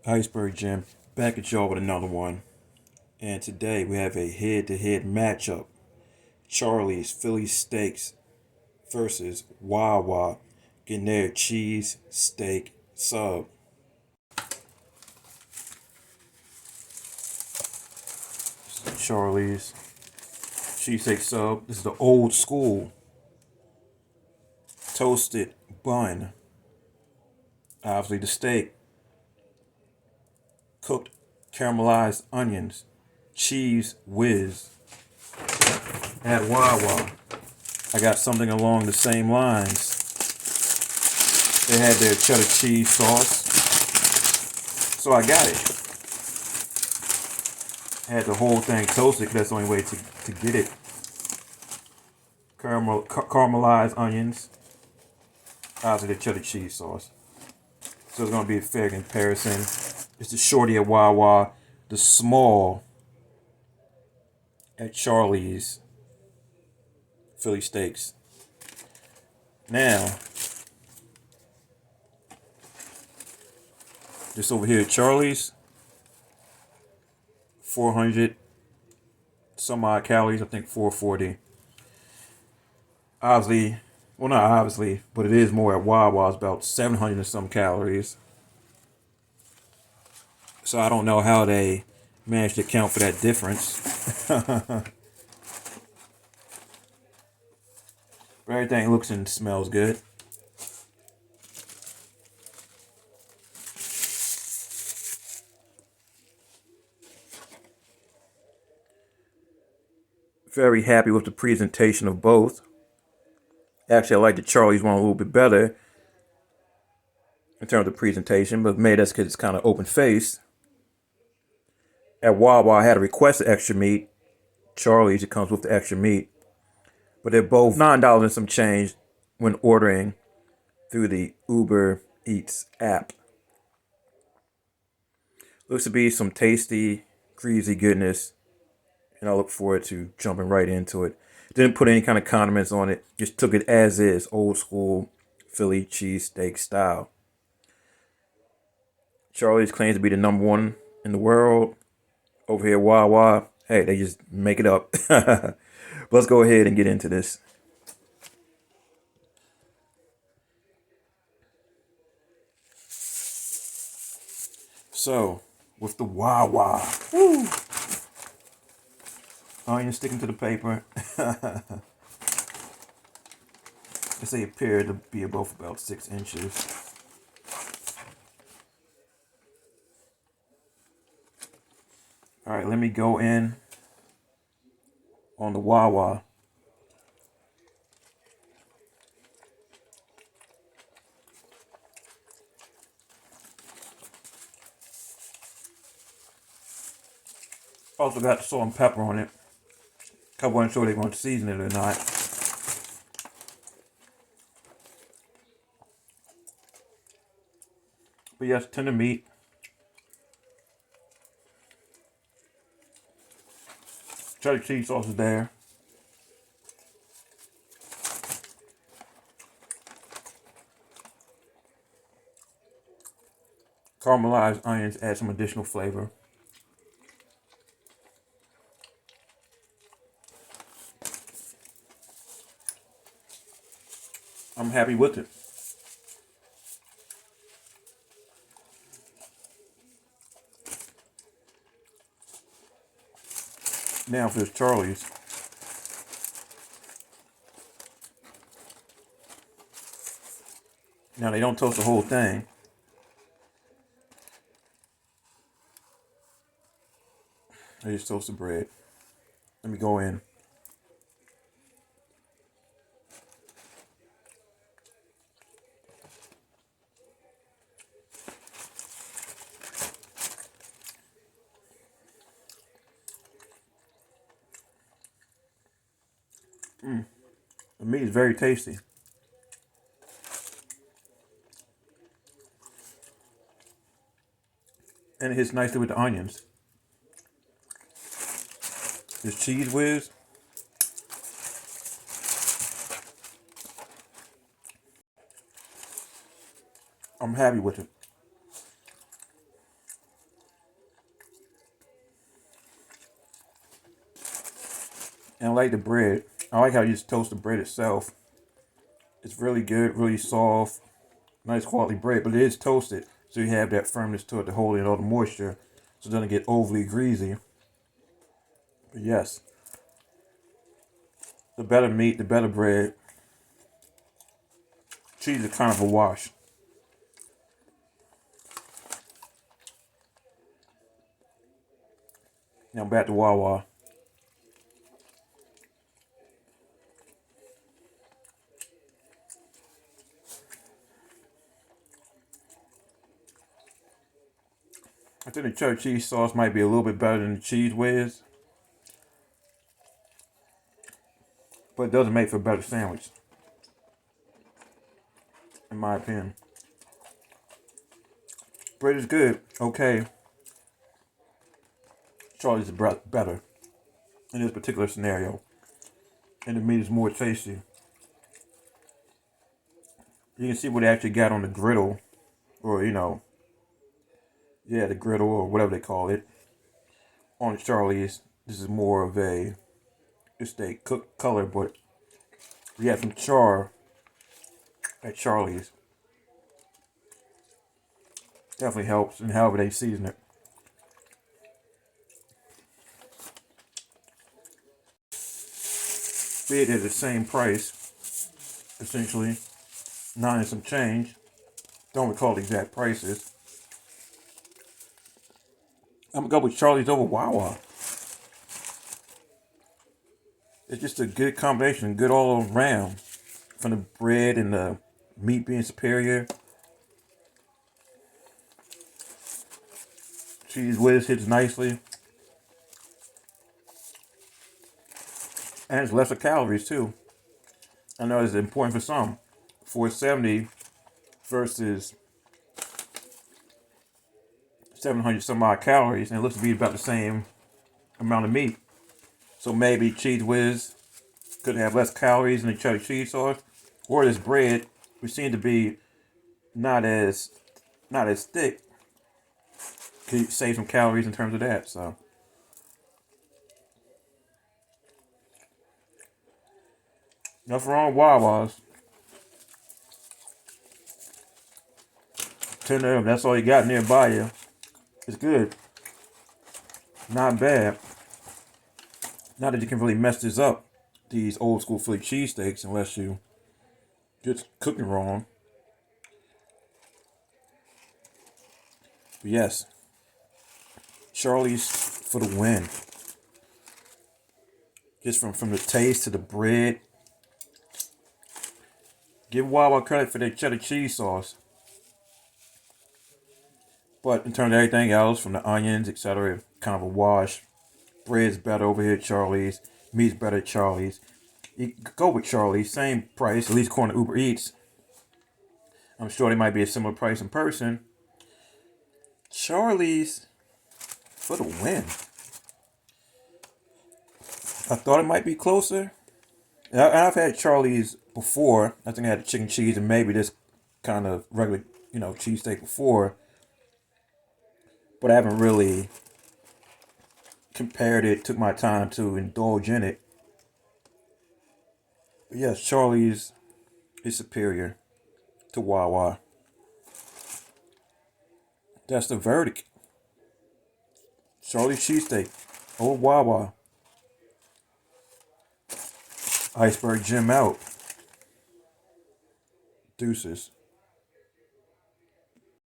Iceberg Jim, back at y'all with another one. And today we have a head-to-head matchup. Charley's Philly Steaks versus Wawa getting their cheese steak sub. Charley's cheesesteak sub. This is the old school toasted bun. Obviously the steak. Cooked caramelized onions. Cheese whiz. At Wawa, I got something along the same lines. They had their cheddar cheese sauce, so I got it. I had the whole thing toasted because that's the only way to get it. Caramelized onions, obviously the cheddar cheese sauce. So it's going to be a fair comparison. It's the Shorti at Wawa, the small at Charley's Philly Steaks. Now, this over here at Charley's, 400 some odd calories, I think 440. Obviously, well not obviously, but it is more at Wawa, it's about 700 and some calories. So I don't know how they managed to account for that difference. But everything looks and smells good. Very happy with the presentation of both. Actually, I like the Charley's one a little bit better in terms of presentation, but maybe that's because it's kind of open faced. At Wawa, I had to request the extra meat. Charley's, it comes with the extra meat. But they're both $9 and some change when ordering through the Uber Eats app. Looks to be some tasty, greasy goodness. And I look forward to jumping right into it. Didn't put any kind of condiments on it. Just took it as is, old school Philly cheesesteak style. Charley's claims to be the #1 in the world. Over here, Wawa, hey, they just make it up. But let's go ahead and get into this. So, with the Wawa, woo, onion sticking to the paper. They appear to be both about 6 inches. All right, let me go in on the Wawa. Also got salt and pepper on it. I wasn't sure they were going to season it or not. But yes, tender meat. Cheddar cheese sauce is there. Caramelized onions add some additional flavor. I'm happy with it. Now for this Charley's. Now they don't toast the whole thing. They just toast the bread. Let me go in. The meat is very tasty. And it hits nicely with the onions. This Cheez Whiz. I'm happy with it. And I like the bread. I like how you just toast the bread itself. It's really good, really soft, nice quality bread, but it is toasted, so you have that firmness to it to hold in all the moisture, so it doesn't get overly greasy. But yes, the better meat, the better bread. Cheese is kind of a wash. Now back to Wawa. I think the cheddar cheese sauce might be a little bit better than the Cheez Whiz, but it doesn't make for a better sandwich, in my opinion. Bread is good, okay. Charley's is better in this particular scenario, and the meat is more tasty. You can see what they actually got on the griddle, or the griddle or whatever they call it on Charley's. This is more of a steak cooked color, but we have some char at Charley's. Definitely helps in however they season it. Bid at the same price, essentially, 9 and some change. Don't recall the exact prices. I'm gonna go with Charley's over Wawa. It's just a good combination, good all around. From the bread and the meat being superior. Cheese Whiz hits nicely. And it's lesser calories too. I know it's important for some. 470 versus 700 some odd calories, and it looks to be about the same amount of meat. So maybe Cheez Whiz could have less calories than the cheddar cheese sauce, or this bread, which seemed to be not as thick, could save some calories in terms of that. So nothing wrong with Wawa's. 10 of them, that's all you got nearby you. It's good. Not bad. Not that you can really mess this up, these old school Philly cheesesteaks, unless you just cooking wrong. But yes, Charley's for the win. Just from the taste to the bread. Give Wawa credit for their cheddar cheese sauce. But in terms of everything else, from the onions, etc., kind of a wash. Bread's better over here at Charley's. Meat's better at Charley's. You go with Charley's, same price, at least according to Uber Eats. I'm sure they might be a similar price in person. Charley's for the win. I thought it might be closer. I've had Charley's before. I think I had the chicken cheese and maybe this kind of regular, cheesesteak before. But I haven't really compared it, took my time to indulge in it. But yes, Charley's is superior to Wawa. That's the verdict. Charley's cheesesteak over Wawa. Iceberg Jim out. Deuces.